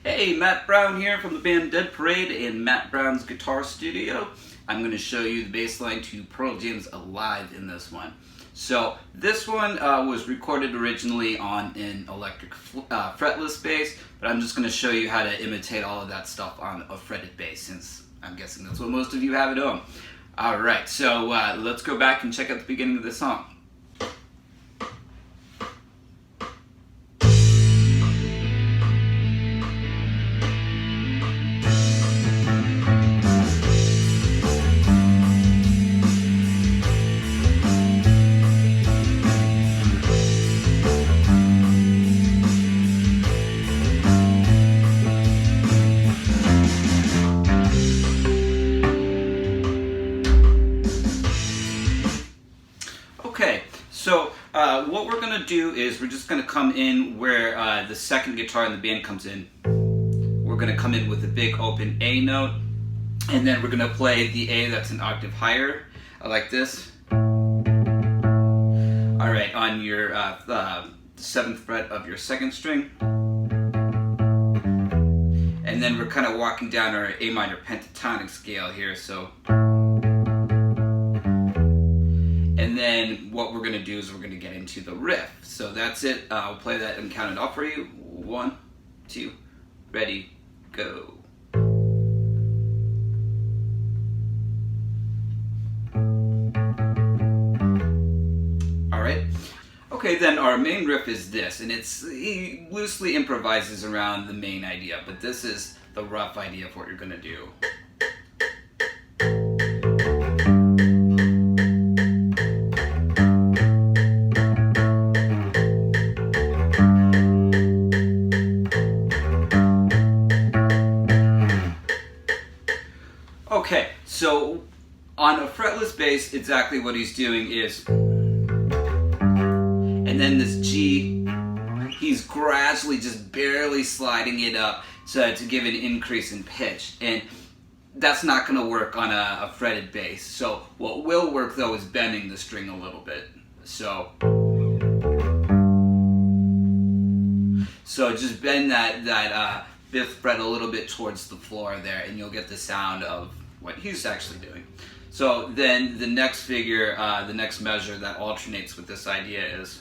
Hey, Matt Brown here from the band Dead Parade in Matt Brown's guitar studio. I'm going to show you the bass line to Pearl Jam's Alive in this one. So this one was recorded originally on an electric fretless bass, but I'm just going to show you how to imitate all of that stuff on a fretted bass, since I'm guessing that's what most of you have at home. Alright, so let's go back and check out the beginning of the song. Okay, so what we're going to do is we're just going to come in where the second guitar in the band comes in. We're going to come in with a big open A note, and then we're going to play the A that's an octave higher, like this. Alright, on your 7th fret of your 2nd string. And then we're kind of walking down our A minor pentatonic scale here, so... And then what we're going to do is we're going to get into the riff. So that's it. I'll play that and count it off for you. 1, 2, ready, go. Alright. Okay, then our main riff is this, and he loosely improvises around the main idea, but this is the rough idea of what you're going to do. Okay, so on a fretless bass, exactly what he's doing is, and then this G, he's gradually just barely sliding it up to give an increase in pitch, and that's not going to work on a fretted bass. So what will work though is bending the string a little bit. So just bend that 5th fret a little bit towards the floor there, and you'll get the sound of what he's actually doing. So then the next figure, the next measure that alternates with this idea is,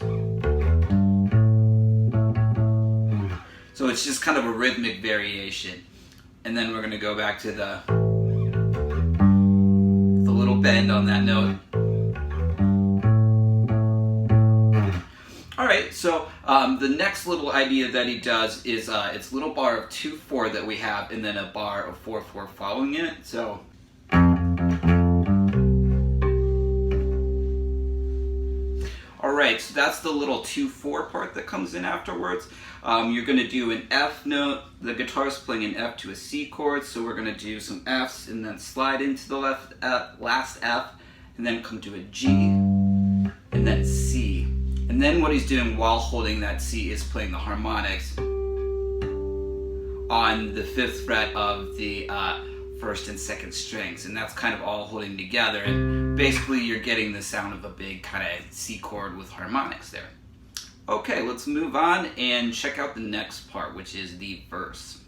so it's just kind of a rhythmic variation. And then we're going to go back to the little bend on that note. Alright, so the next little idea that he does is it's a little bar of 2/4 that we have, and then a bar of 4/4 following it. So alright, so that's the little 2/4 part that comes in afterwards. You're going to do an F note. The guitar's playing an F to a C chord, so we're going to do some Fs and then slide into the last F, and then come to a G, and then C. And then what he's doing while holding that C is playing the harmonics on the 5th fret of the 1st and 2nd strings, and that's kind of all holding together, and basically you're getting the sound of a big kind of C chord with harmonics there. Okay, let's move on and check out the next part, which is the verse.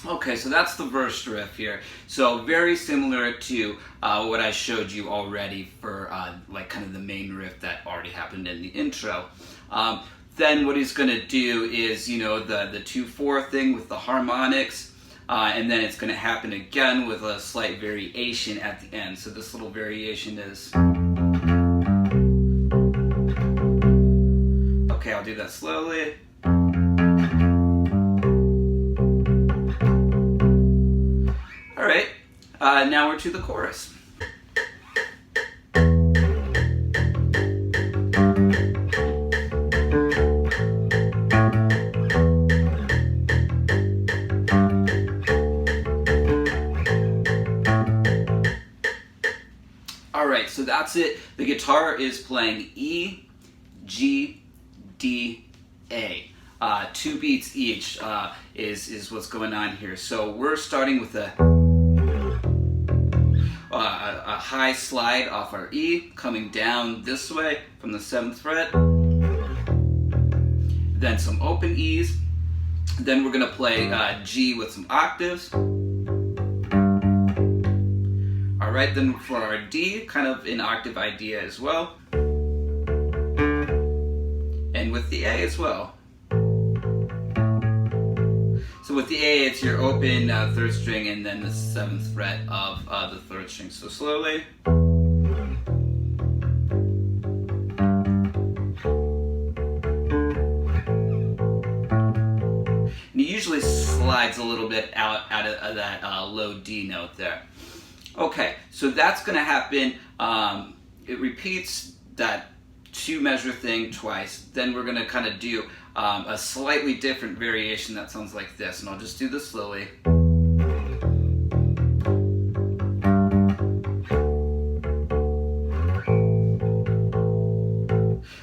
Okay, so that's the verse riff here. So very similar to what I showed you already for like kind of the main riff that already happened in the intro. Then what he's going to do is, you know, the 2/4 thing with the harmonics, and then it's going to happen again with a slight variation at the end. So this little variation is... Okay, I'll do that slowly. Alright, now we're to the chorus. Alright, so that's it. The guitar is playing E, G, D, A. 2 beats each is what's going on here. So we're starting with a high slide off our E, coming down this way from the 7th fret, then some open E's, then we're going to play G with some octaves. Alright, then for our D, kind of an octave idea as well, and with the A as well. So with the A, it's your open 3rd string and then the 7th fret of the 3rd string. So slowly. And it usually slides a little bit out of that low D note there. Okay, so that's going to happen. It repeats that 2 measure thing twice. Then we're going to kind of do a slightly different variation that sounds like this, and I'll just do this slowly.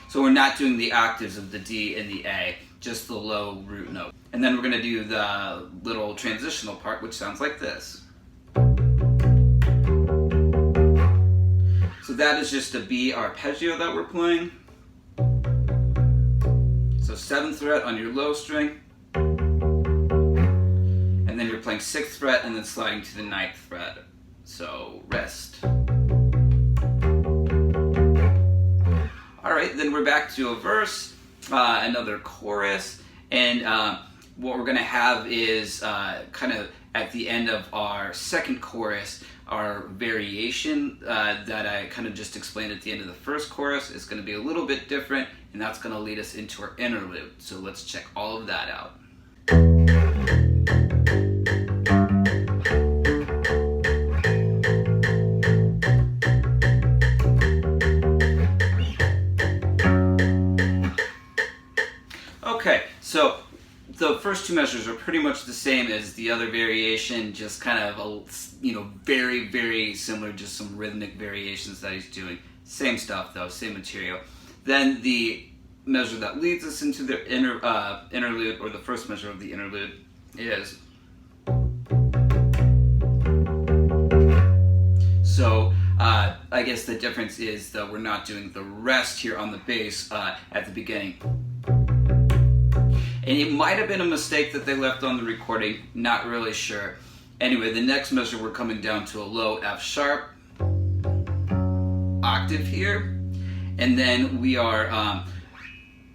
So we're not doing the octaves of the D and the A, just the low root note. And then we're going to do the little transitional part, which sounds like this. So that is just a B arpeggio that we're playing. So 7th fret on your low string, and then you're playing 6th fret and then sliding to the 9th fret. So rest. Alright, then we're back to a verse, another chorus, and what we're going to have is kind of at the end of our 2nd chorus, our variation that I kind of just explained at the end of the 1st chorus is going to be a little bit different, and that's going to lead us into our interlude. So let's check all of that out. Okay, so the first 2 measures are pretty much the same as the other variation, just kind of very, very similar, just some rhythmic variations that he's doing. Same stuff though, same material. Then the measure that leads us into the interlude, or the first measure of the interlude, is. So I guess the difference is that we're not doing the rest here on the bass at the beginning. And it might have been a mistake that they left on the recording, not really sure. Anyway, the next measure we're coming down to a low F sharp octave here, and then we are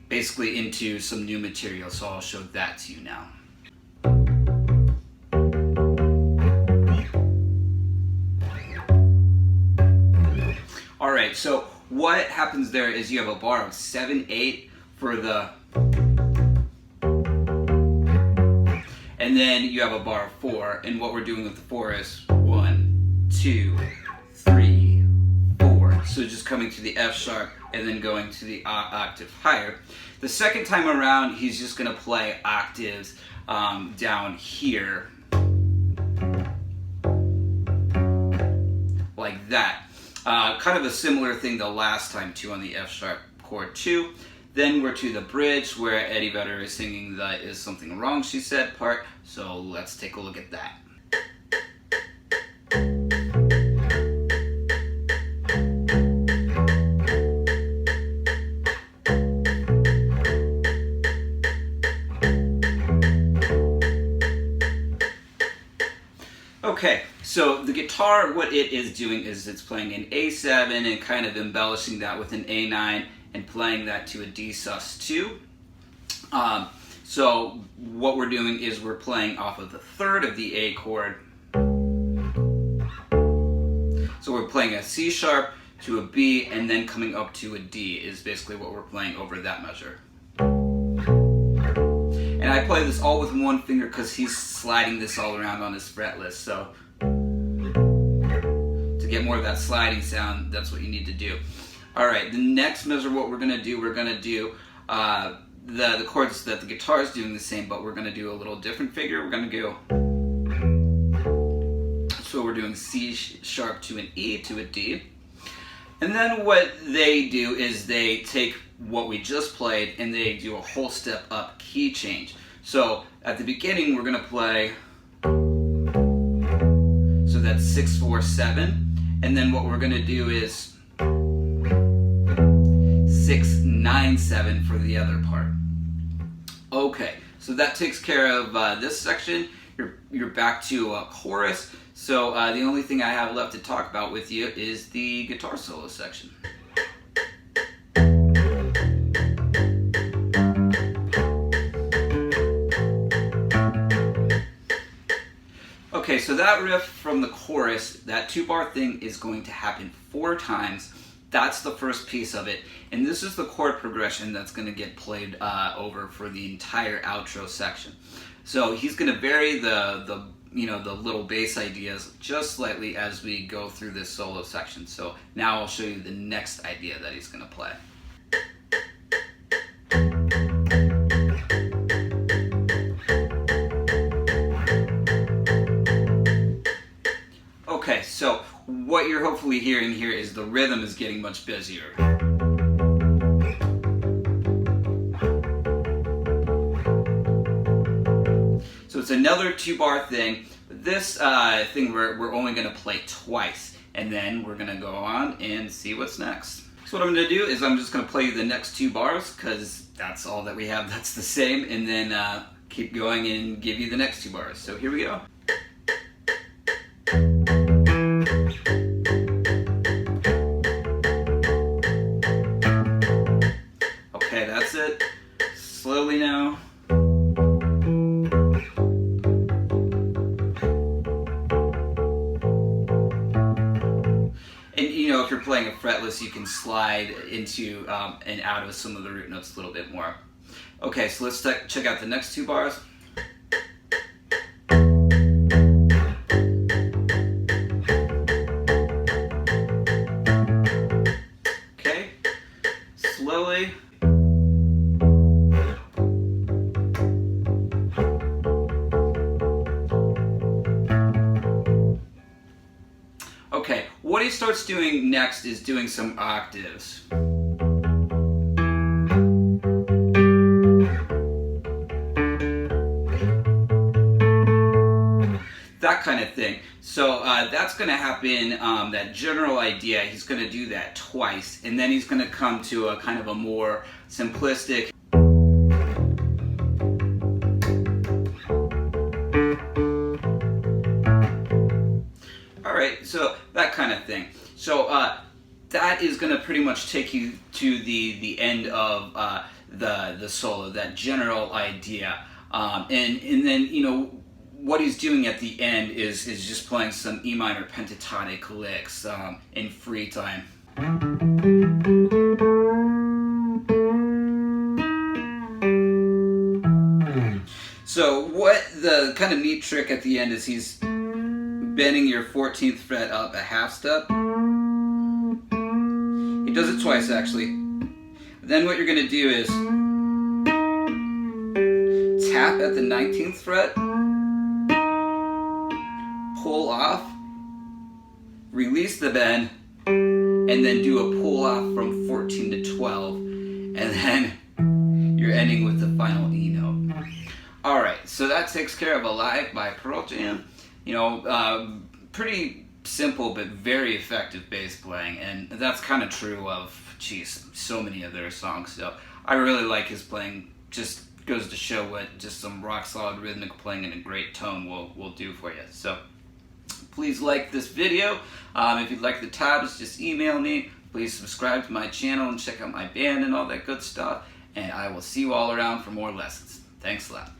basically into some new material, so I'll show that to you now. Alright, so what happens there is you have a bar of 7/8 for the, and then you have a bar of 4, and what we're doing with the 4 is 1, 2, 3, 4. So just coming to the F sharp and then going to the octave higher. The second time around, he's just going to play octaves down here, like that. Kind of a similar thing the last time too on the F sharp chord 2. Then we're to the bridge where Eddie Vedder is singing the "Is Something Wrong, She Said" part. So let's take a look at that. Okay, so the guitar, what it is doing is it's playing an A7 and kind of embellishing that with an A9 and playing that to a D sus2. So what we're doing is we're playing off of the 3rd of the A chord. So we're playing a C sharp to a B and then coming up to a D is basically what we're playing over that measure. And I play this all with one finger because he's sliding this all around on his fret list. So to get more of that sliding sound, that's what you need to do. Alright, the next measure, what we're going to do the chords that the guitar is doing the same, but we're going to do a little different figure. We're going to go, so we're doing C sharp to an E to a D. And then what they do is they take what we just played, and they do a whole step up key change. So at the beginning, we're going to play, so that's 6, 4, 7, and then what we're going to do is 6, 9, 7 for the other part. Okay, so that takes care of this section. You're back to chorus. So the only thing I have left to talk about with you is the guitar solo section. Okay, so that riff from the chorus, that 2-bar thing is going to happen 4 times. That's the first piece of it, and this is the chord progression that's going to get played over for the entire outro section. So he's going to vary the little bass ideas just slightly as we go through this solo section. So now I'll show you the next idea that he's going to play. Okay, so what you're hopefully hearing here is the rhythm is getting much busier. So it's another 2-bar thing, but this thing we're only going to play twice, and then we're going to go on and see what's next. So what I'm going to do is I'm just going to play you the next 2 bars, because that's all that we have that's the same, and then keep going and give you the next 2 bars. So here we go. Okay, that's it. Slowly now. And if you're playing a fretless, you can slide into and out of some of the root notes a little bit more. Okay, so let's check out the next 2 bars. Okay, slowly. Okay, what he starts doing next is doing some octaves. That kind of thing. So that's going to happen, that general idea, he's going to do that twice, and then he's going to come to a kind of a more simplistic. Alright, so that kind of thing. So that is going to pretty much take you to the end of the solo, that general idea. And then, what he's doing at the end is just playing some E minor pentatonic licks in free time. So what the kind of neat trick at the end is he's bending your 14th fret up a half step. He does it twice actually. Then what you're going to do is tap at the 19th fret, pull off, release the bend, and then do a pull off from 14 to 12, and then you're ending with the final E note. Alright, so that takes care of Alive by Pearl Jam. Pretty simple but very effective bass playing, and that's kind of true of, so many of their songs. So I really like his playing. Just goes to show what just some rock solid rhythmic playing in a great tone will do for you. So please like this video. If you'd like the tabs, just email me. Please subscribe to my channel and check out my band and all that good stuff. And I will see you all around for more lessons. Thanks a lot.